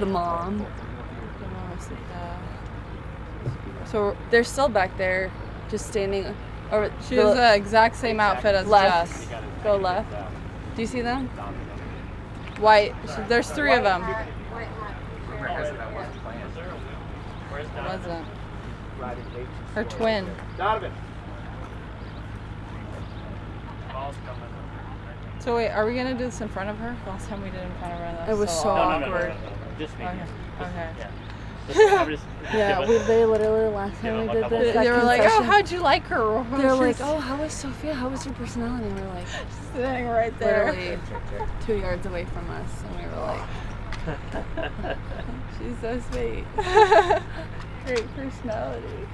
the mom. So they're still back there, just standing. Or she has the exact same outfit as left. Jess. Go left. Do you see them? White. So there's 3 of them. Wasn't. Her twin. Donovan. So wait, are we gonna do this in front of her? Last time we did it in front of her. It was so awkward. Just me. Okay. Yeah, they literally last time we did this. They were like, "Oh, how'd you like her?" They're like, "Oh, how was Sophia? How was her personality?" And we were like, sitting right there, literally 2 yards away from us, and we were like, "She's so sweet, great personality."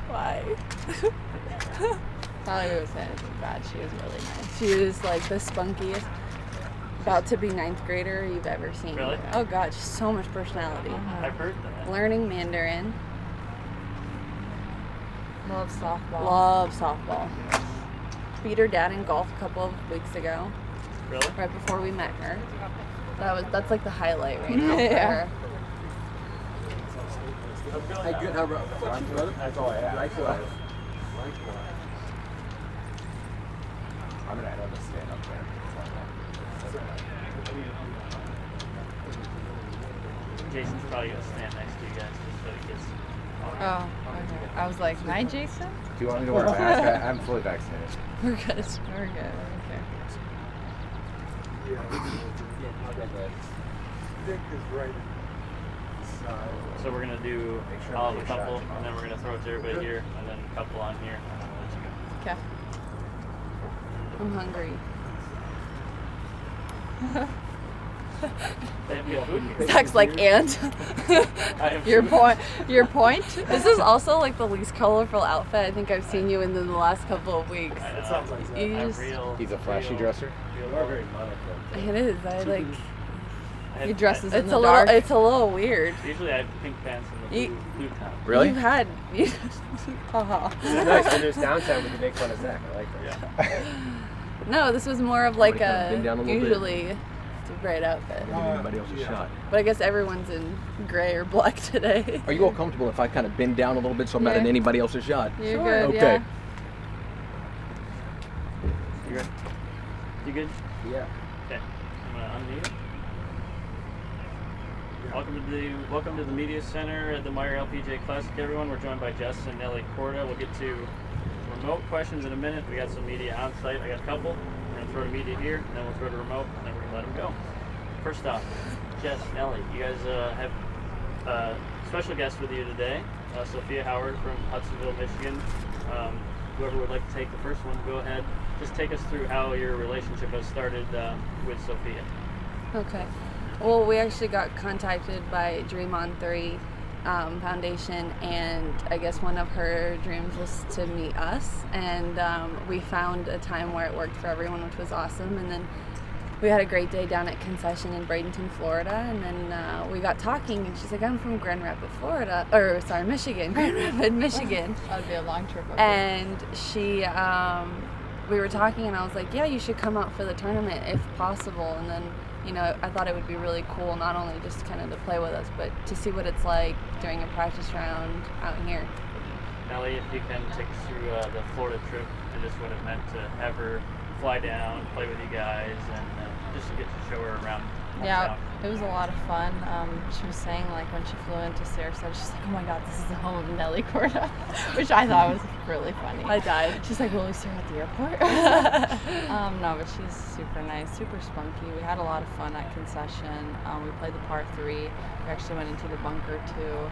Why? Not like we was saying anything bad. She was really nice. She was like the spunkiest, about to be 9th grader you've ever seen. Really? Oh God, she's so much personality. I've heard that. Learning Mandarin. Love softball. Love softball. Beat her dad in golf a couple of weeks ago. Really? Right before we met her. That's like the highlight right now for her. Hey, good. How about that's all I have. Likewise. I'm gonna have to stand up there. Jason's probably gonna stand next to you guys just so he gets. Oh, okay. I was like, "Night, Jason." Do you want me to wear a mask? I'm fully vaccinated. We're good. We're good. Okay. So we're gonna do all of a couple, and then we're gonna throw it to everybody here, and then a couple on here, and then we'll let you go. Okay. I'm hungry. They have good food here. Zach's like, and? I have Your food. point. Your point? This is also like the least colorful outfit I think I've seen you in the last couple of weeks. It sounds like that. You just- He's a flashy dresser. You are very monochrome. It is. I like. He dresses in It's the a dark. little. It's a little weird. Usually I have pink pants and the You- blue top. Really? You've had. Haha. It's nice when there's downtime we can make fun of Zach. I like that. Yeah. No, this was more of like Somebody kinda bend down a little bit. usually it's a great outfit. Give anybody else a shot. But I guess everyone's in gray or black today. Are you all comfortable if I kind of bend down a little bit so I'm not Yeah. in anybody else's shot? You're Sure. good. Okay. Yeah. You good? You good? Yeah. Okay. I'm gonna unmute. Welcome to the Media Center at the Meijer LPGA Classic, everyone. We're joined by Jess and Nelly Korda. We'll get to remote questions in a minute. We got some media on site. I got a couple. We're gonna throw to media here, and then we'll throw to remote, and then we're gonna let them go. First off, Jess, Nelly, you guys have a special guest with you today, Sophia Howard from Hudsonville, Michigan. Whoever would like to take the first one, go ahead. Just take us through how your relationship has started with Sophia. Okay. Well, we actually got contacted by Dream on 3 Foundation, and I guess one of her dreams was to meet us, and we found a time where it worked for everyone, which was awesome. And then we had a great day down at Concession in Bradenton, Florida, and then we got talking, and she's like, "I'm from Grand Rapids, Florida," or sorry, Michigan, Grand Rapids, Michigan. That'd be a long trip. And she, we were talking, and I was like, "Yeah, you should come out for the tournament if possible." And then, you know, I thought it would be really cool, not only just kind of to play with us, but to see what it's like during a practice round out here. Nelly, if you can take us through the Florida trip and just what it meant to have her fly down, play with you guys, and just to get to show her around. Yeah, it was a lot of fun. She was saying, like, when she flew into Sarasota, she's like, "Oh my God, this is the home of Nelly Korda," which I thought was really funny. I died. She's like, "Will we see her at the airport?" No, but she's super nice, super spunky. We had a lot of fun at Concession. We played the par 3. We actually went into the bunker too.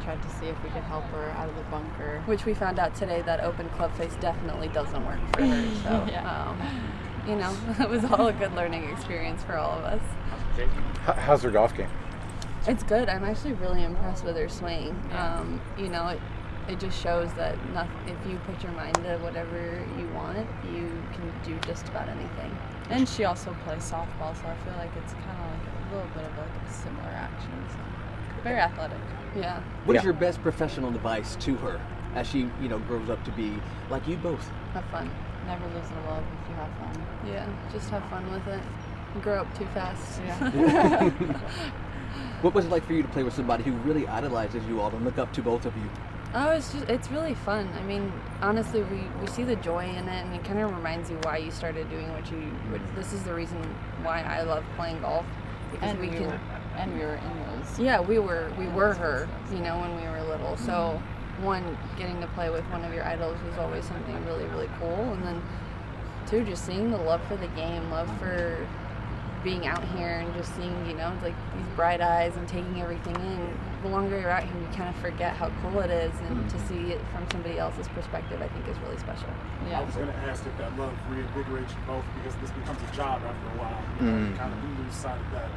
Tried to see if we could help her out of the bunker. Which we found out today that open club face definitely doesn't work for her. So, Yeah. you know, it was all a good learning experience for all of us. How's her golf game? It's good. I'm actually really impressed with her swing. You know, it just shows that if you put your mind to whatever you want, you can do just about anything. And she also plays softball, so I feel like it's kind of like a little bit of like a similar action. So very athletic. Yeah. What is your best professional advice to her as she, grows up to be like you both? Have fun. Never lose the love if you have fun. Yeah. Just have fun with it. Grow up too fast. Yeah. What was it like for you to play with somebody who really idolizes you all and look up to both of you? Oh, it's really fun. I mean, honestly, we see the joy in it, and it kind of reminds you why you started doing this is the reason why I love playing golf, because And we were in those. Yeah, we were her, you know, when we were little. So one, getting to play with one of your idols was always something really, really cool, and then two, just seeing the love for the game, love for being out here and just seeing, you know, like these bright eyes and taking everything in. The longer you're out here, you kind of forget how cool it is, and to see it from somebody else's perspective, I think is really special. Yeah. I was going to ask if that love reinvigorates you both, because this becomes a job after a while. You kind of lose sight of that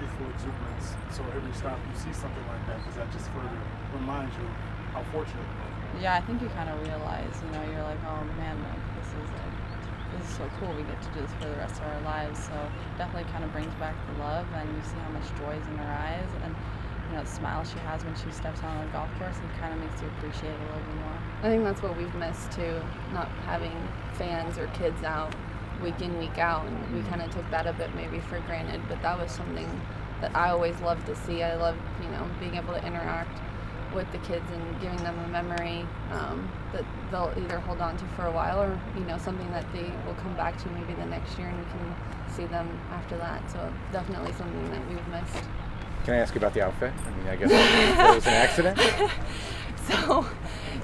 youthful exuberance. So every time you see something like that, does that just further remind you how fortunate you are? Yeah, I think you kind of realize, you know, you're like, oh man, like, this is so cool. We get to do this for the rest of our lives. So definitely kind of brings back the love, and you see how much joy is in her eyes, and you know, the smile she has when she steps out on the golf course, and kind of makes you appreciate it a little bit more. I think that's what we've missed too, not having fans or kids out week in, week out, and we kind of took that a bit maybe for granted, but that was something that I always loved to see. I loved, you know, being able to interact with the kids and giving them a memory that they'll either hold on to for a while, or, you know, something that they will come back to maybe the next year and we can see them after that. So definitely something that we've missed. Can I ask you about the outfit? I mean, I guess it was an accident. So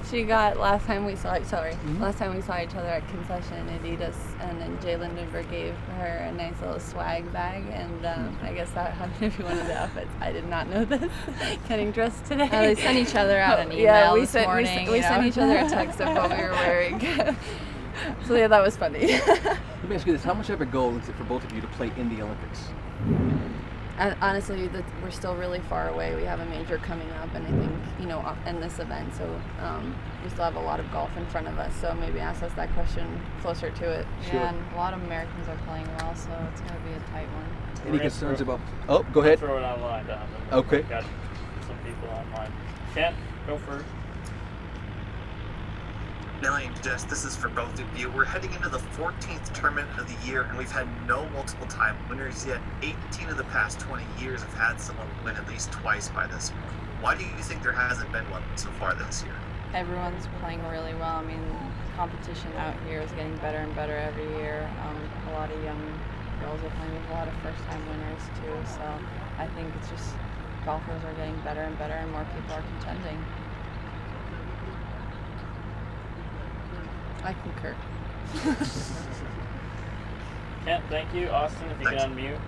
she got, last time we saw each other at concession, Adidas, and then Jay Lindenberg gave her a nice little swag bag, and I guess that happened to be one of the outfits. I did not know this. Getting dressed today. They sent each other out an email we this sent, morning. we sent each other a text of what we were wearing. So yeah, that was funny. Let me ask you this: how much of a goal is it for both of you to play in the Olympics? And honestly, we're still really far away. We have a major coming up, and I think, you know, in this event, so we still have a lot of golf in front of us. So maybe ask us that question closer to it. Sure. Yeah, and a lot of Americans are playing well, so it's going to be a tight one. Any concerns about? Oh, go ahead. Throw it online, Don. Okay. Got some people online. Kent, go first. Nelly and Jess, this is for both of you. We're heading into the 14th tournament of the year, and we've had no multiple time winners yet. 18 of the past 20 years have had someone win at least twice by this point. Why do you think there hasn't been one so far this year? Everyone's playing really well. I mean, competition out here is getting better and better every year. A lot of young girls are playing with a lot of first-time winners too. So I think it's just golfers are getting better and better, and more people are contending. I concur. Kent, thank you. Austin, if you Thanks. can unmute.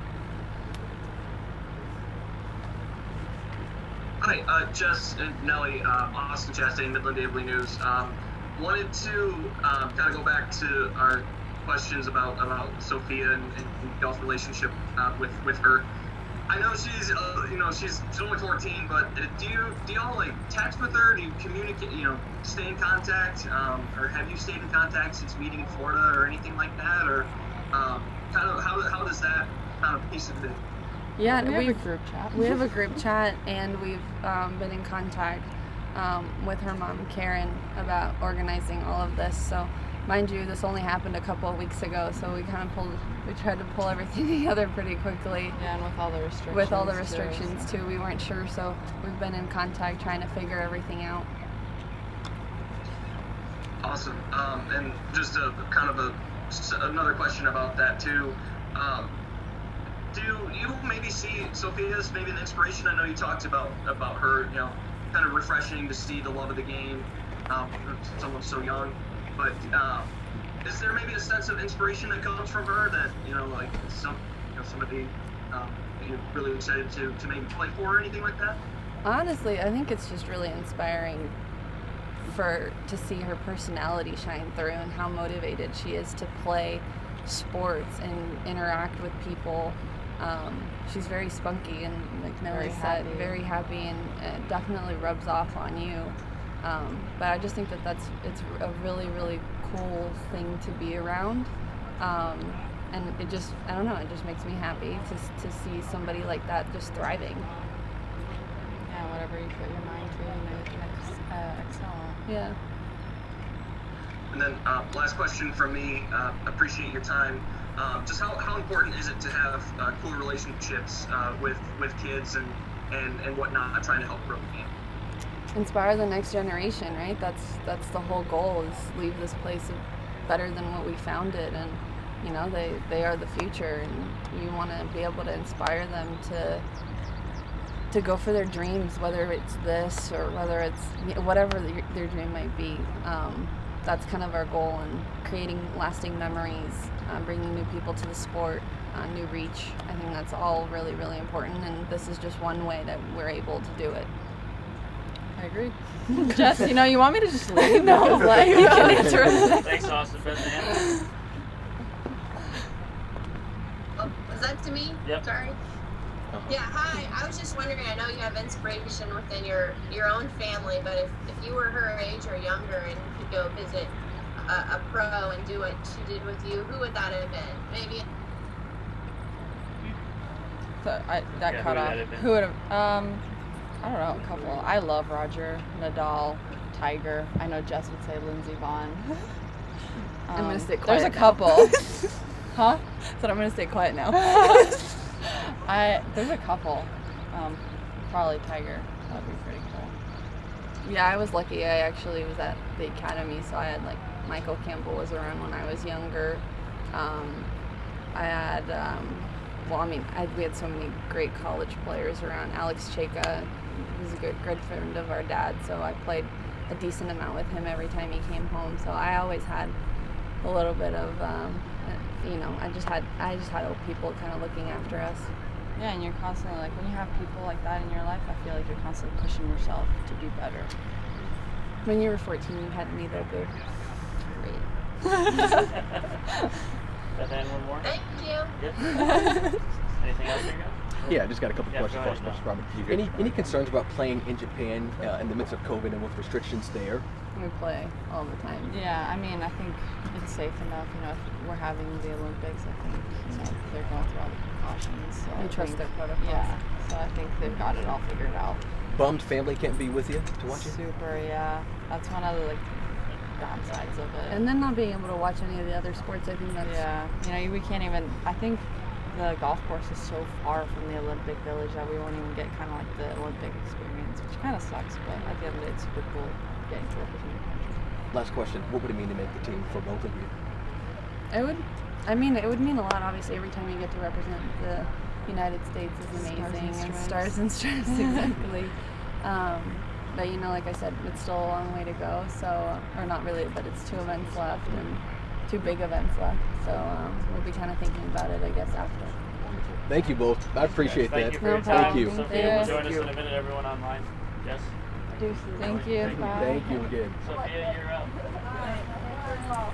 Hi, Jess and Nelly, Austin Chastain, Midland Daily News. Wanted to kind of go back to our questions about Sophia and y'all's relationship with her. I know she's she's only 14, but do y'all like text with her? Do you communicate? Stay in contact, or have you stayed in contact since meeting in Florida or anything like that, or kind of how does that kind of piece of it? Yeah, we have a group chat. We have a group chat, and we've been in contact with her mom, Karen, about organizing all of this. So, mind you, this only happened a couple of weeks ago, so we tried to pull everything together pretty quickly. Yeah, and with all the restrictions. With all the restrictions too, we weren't sure, so we've been in contact trying to figure everything out. Awesome. And just another question about that too. Do you maybe see Sophia as maybe an inspiration? I know you talked about her, kind of refreshing to see the love of the game, someone so young. But is there maybe a sense of inspiration that comes from her that somebody really excited to maybe play for or anything like that? Honestly, I think it's just really inspiring to see her personality shine through and how motivated she is to play sports and interact with people. She's very spunky and, like Nelly said, very happy, and it definitely rubs off on you. But I just think it's a really, really cool thing to be around. And it just, I don't know, it just makes me happy to see somebody like that just thriving. Yeah, whatever you put your mind to, you can excel. Yeah. And then last question from me. Appreciate your time. Just how important is it to have cool relationships with kids and whatnot, trying to help grow the game? Inspire the next generation, right? That's the whole goal, is leave this place better than what we found it. And you know, they are the future, and you want to be able to inspire them to go for their dreams, whether it's this or whether it's whatever their dream might be. That's kind of our goal, and creating lasting memories, bringing new people to the sport, new reach. I think that's all really, really important, and this is just one way that we're able to do it. I agree. Jess, you want me to just leave? No, like, you can answer it. Thanks, Austin. Beth. Oh, was that to me? Yep. Sorry. Yeah, hi. I was just wondering, I know you have inspiration within your own family, but if you were her age or younger and you could go visit a pro and do what she did with you, who would that have been? Maybe. So that cut off. Who would have? I don't know, a couple. I love Roger, Nadal, Tiger. I know Jess would say Lindsey Vonn. I'm gonna stay quiet. There's a couple. Huh? So I'm gonna stay quiet now. There's a couple. Probably Tiger. That'd be pretty cool. Yeah, I was lucky. I actually was at the academy, so I had Michael Campbell was around when I was younger. I had, we had so many great college players around. Alex Cheka was a good friend of our dad, so I played a decent amount with him every time he came home. So I always had a little bit of, I just had old people kind of looking after us. Yeah, and you're constantly, when you have people like that in your life, I feel like you're constantly pushing yourself to be better. When you were 14, you had me though, babe. Great. Beth Ann, one more? Thank you. Yep. Anything else, Hugo? Yeah, I just got a couple Yeah, questions go for us, ahead, Mr. Robert. Any concerns about playing in Japan in the midst of COVID and with restrictions there? We play all the time. Yeah, I think it's safe enough. If we're having the Olympics, I think they're going through all the precautions. So We trust their protocols. Yeah, so I think they've got it all figured out. Bummed family can't be with you to watch it? Super, yeah. That's one of the downsides of it. And then not being able to watch any of the other sports, I think that's... Yeah, we can't even... I think the golf course is so far from the Olympic Village that we won't even get kind of the Olympic experience, which kind of sucks, but at the end of the day, it's super cool getting to represent your country. Last question, what would it mean to make the team for both of you? It would mean a lot, obviously. Every time you get to represent the United States is amazing. Stars and stripes, exactly. But like I said, it's still a long way to go. So, or not really, but it's 2 events left and 2 big events left. So we'll be kind of thinking about it, I guess, after. Thank you both. I appreciate Thank that. you for your problem. time. Thank you. Sophia will join us in a minute. Everyone online. Yes. Thank you. Bye. Thank you again. Sophia, you're up.